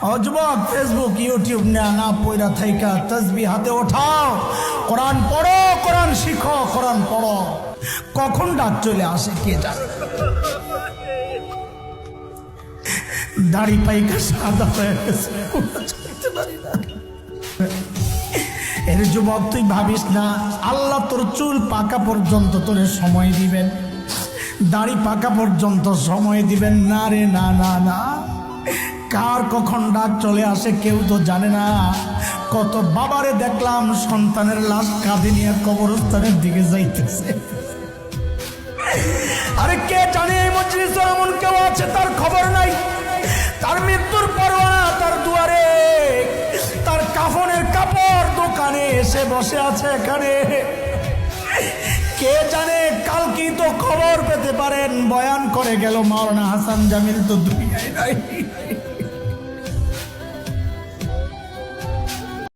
ও যুবক, Facebook YouTube না পয়রা থাইকা তাসবিহ হাতে ওঠাও, কোরআন পড়ো, কোরআন শিখো, কোরআন পড়ো। কখন ডাক চলে আসে কে জানে। দাড়ি পাইকা সাদা হয়ে গেছে, এর যুবক তুই ভাবিস না আল্লাহ তোর চুল পাকা পর্যন্ত তোর সময় দিবেন, দাড়ি পাকা পর্যন্ত সময় দিবেন না রে, না না না। কার কখন ডাক চলে আসে কেউ তো জানে না। কত বাবারে দেখলাম সন্তানের লাশ কাঁধে নিয়ে কবরস্থানের দিকে যাইতেছে। আরে কে জানে এই মজলিসে এমন কেউ আছে তার খবর নাই, তার মৃত্যুর পরোয়ানা তার দুয়ারে, তার কাফনের কাপড় দোকানে এসে বসে আছে এখানে। কে জানে কাল কি তো খবর পেতে পারেন। বয়ান করে গেল মাওলানা হাসান জামিল তো দুনিয়ায় নাই।